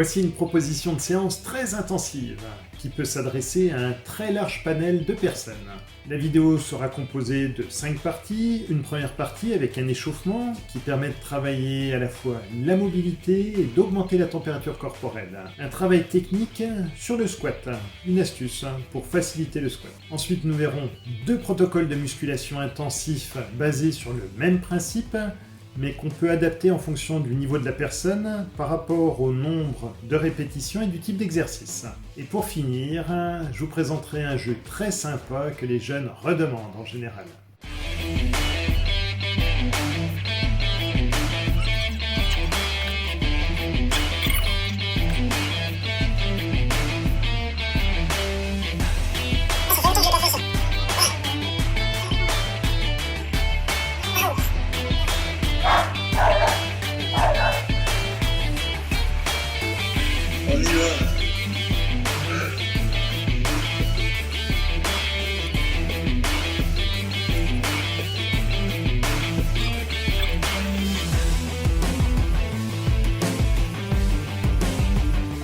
Voici une proposition de séance très intensive qui peut s'adresser à un très large panel de personnes. La vidéo sera composée de 5 parties, une première partie avec un échauffement qui permet de travailler à la fois la mobilité et d'augmenter la température corporelle. Un travail technique sur le squat, une astuce pour faciliter le squat. Ensuite nous verrons 2 protocoles de musculation intensifs basés sur le même principe, mais qu'on peut adapter en fonction du niveau de la personne par rapport au nombre de répétitions et du type d'exercice. Et pour finir, je vous présenterai un jeu très sympa que les jeunes redemandent en général. On y va.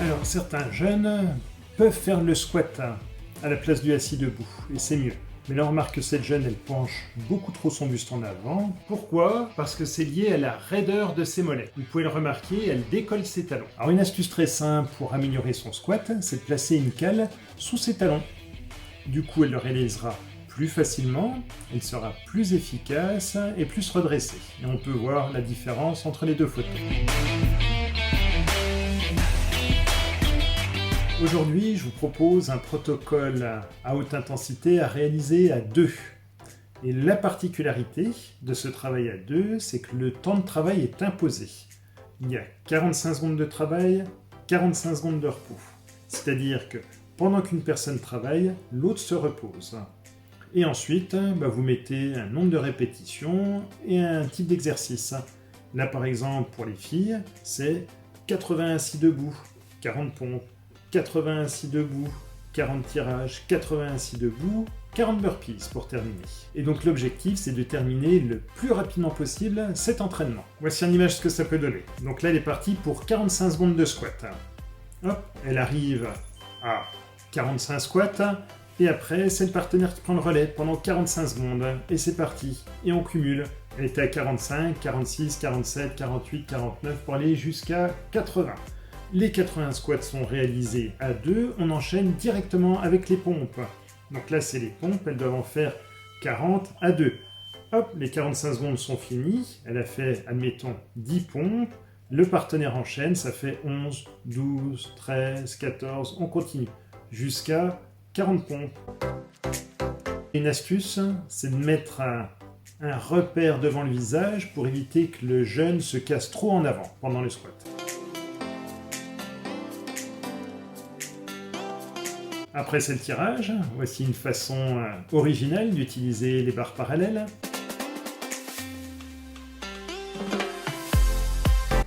Alors certains jeunes peuvent faire le squat à la place du assis debout, et c'est mieux. Mais là on remarque que cette jeune elle penche beaucoup trop son buste en avant. Pourquoi? Parce que c'est lié à la raideur de ses mollets. Vous pouvez le remarquer, elle décolle ses talons. Alors une astuce très simple pour améliorer son squat, c'est de placer une cale sous ses talons. Du coup elle le réalisera plus facilement, elle sera plus efficace et plus redressée. Et on peut voir la différence entre les deux photos. Aujourd'hui, je vous propose un protocole à haute intensité à réaliser à 2. Et la particularité de ce travail à 2, c'est que le temps de travail est imposé. Il y a 45 secondes de travail, 45 secondes de repos. C'est-à-dire que pendant qu'une personne travaille, l'autre se repose. Et ensuite, vous mettez un nombre de répétitions et un type d'exercice. Là, par exemple, pour les filles, c'est 80 assis debout, 40 pompes. 80 assis debout, 40 tirages, 80 assis debout, 40 burpees pour terminer. Et donc l'objectif c'est de terminer le plus rapidement possible cet entraînement. Voici en image ce que ça peut donner. Donc là elle est partie pour 45 secondes de squat. Hop, elle arrive à 45 squats, et après c'est le partenaire qui prend le relais pendant 45 secondes, et c'est parti. Et on cumule. Elle était à 45, 46, 47, 48, 49 pour aller jusqu'à 80. Les 80 squats sont réalisés à 2, on enchaîne directement avec les pompes. Donc là c'est les pompes, elles doivent en faire 40 à 2. Hop, les 45 secondes sont finies, elle a fait, admettons, 10 pompes, le partenaire enchaîne, ça fait 11, 12, 13, 14, on continue, jusqu'à 40 pompes. Une astuce, c'est de mettre un repère devant le visage pour éviter que le jeune se casse trop en avant pendant le squat. Après c'est le tirage, voici une façon originale d'utiliser les barres parallèles.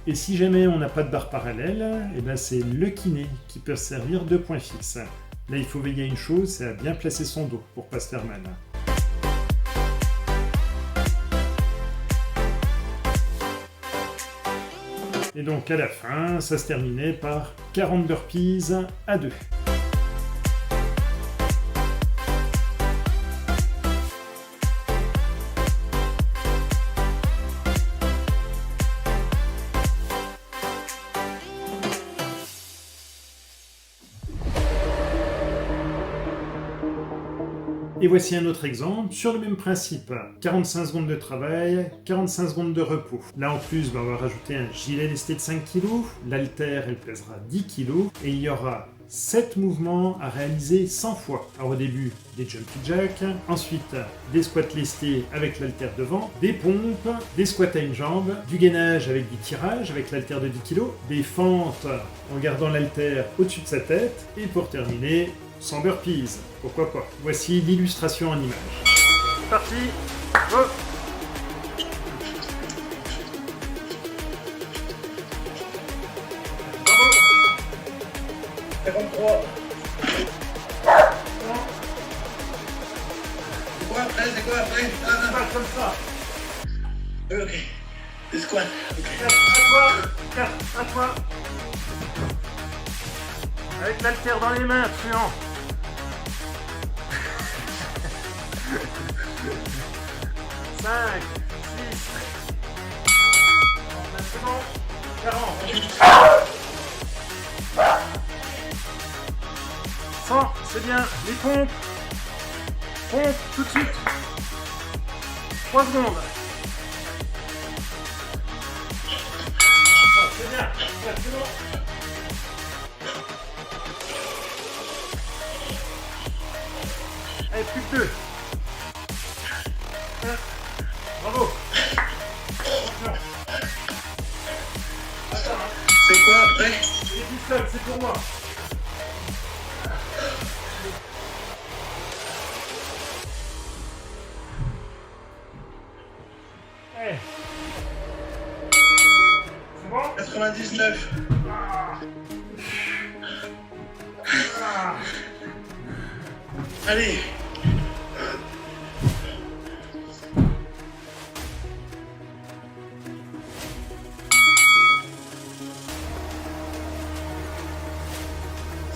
Et si jamais on n'a pas de barre parallèle, c'est le kiné qui peut servir de point fixe. Là il faut veiller à une chose, c'est à bien placer son dos pour pas se faire mal. Et donc à la fin, ça se terminait par 40 burpees à 2. Et voici un autre exemple, sur le même principe. 45 secondes de travail, 45 secondes de repos. Là en plus, on va rajouter un gilet lesté de 5 kg, l'haltère elle pèsera 10 kg, et il y aura 7 mouvements à réaliser 100 fois. Alors au début, des jumpy jacks, ensuite des squats lestés avec l'haltère devant, des pompes, des squats à une jambe, du gainage avec du tirage avec l'haltère de 10 kg, des fentes en gardant l'haltère au-dessus de sa tête, et pour terminer, 100 burpees, pourquoi pas. Voici l'illustration en image. C'est parti, go! C'est 43. C'est quoi après? C'est quoi après? Ah, Pas comme ça. ok. C'est squat. Ok. 4 à toi, 4 à toi. Avec l'haltère dans les mains, truand. 5, 6, 39 secondes, 40. 100, c'est bien. Les pompes. Pompe tout de suite. 3 secondes. Oh, c'est bien. C'est bon. Allez, plus que 2. Bravo. Attention. C'est quoi après? Les pistoles, c'est pour moi. Allez. C'est bon? 99. Allez.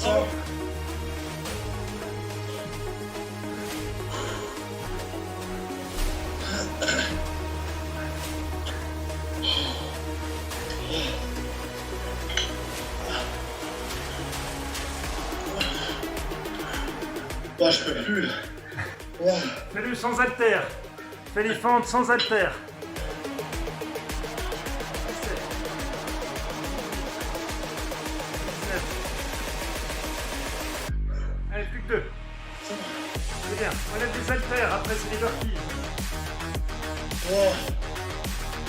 Oh. Oh, je peux plus là. Oh. Fais-le sans haltère. Fais les fentes sans haltère. 17. 19. Allez, plus que 2. C'est bien. On enlève des haltères. Après, c'est les burpees. Oh.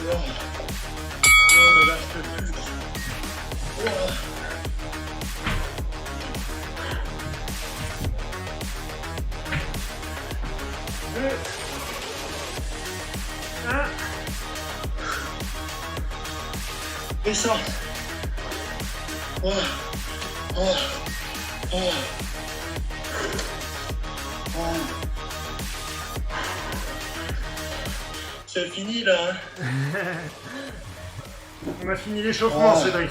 Non. Non, mais là, je peux plus. Oh. 2, 1. Et ça. Oh. Oh. Oh. Oh. C'est fini là. Hein. On a fini l'échauffement, Oh. Cédric.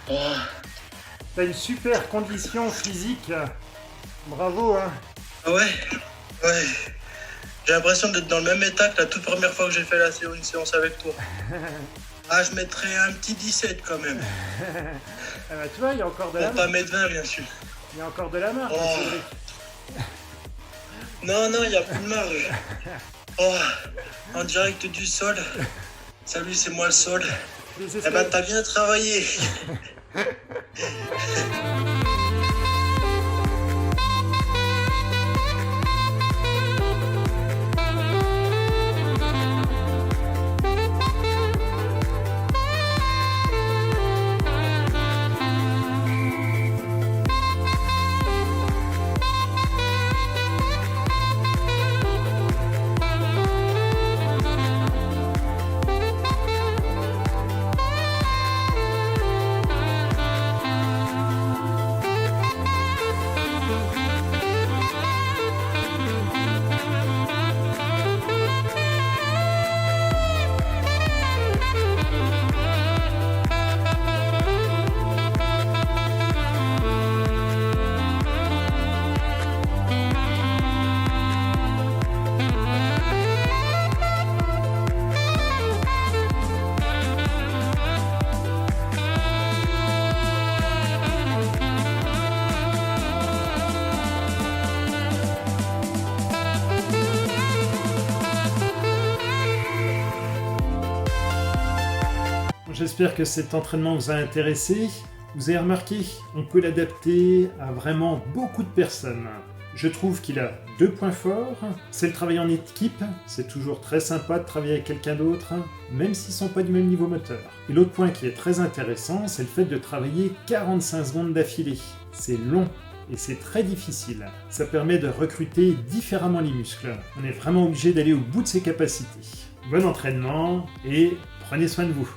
Oh. T'as une super condition physique. Bravo, hein. Ah ouais. Ouais. J'ai l'impression d'être dans le même état que la toute première fois que j'ai fait une séance avec toi. Ah, je mettrais un petit 17 quand même. Ah bah, tu vois, il y a encore de la Pour pas marge. mettre 20, bien sûr. Il y a encore de la marge, Oh. Cédric. Non, non, il n'y a plus de marge. Oh, en direct du sol. Salut, c'est moi le sol. Les Eh ben, escaliers. t'as bien travaillé. J'espère que cet entraînement vous a intéressé. Vous avez remarqué, on peut l'adapter à vraiment beaucoup de personnes. Je trouve qu'il a 2 points forts. C'est le travail en équipe. C'est toujours très sympa de travailler avec quelqu'un d'autre, même s'ils ne sont pas du même niveau moteur. Et l'autre point qui est très intéressant, c'est le fait de travailler 45 secondes d'affilée. C'est long et c'est très difficile. Ça permet de recruter différemment les muscles. On est vraiment obligé d'aller au bout de ses capacités. Bon entraînement et prenez soin de vous.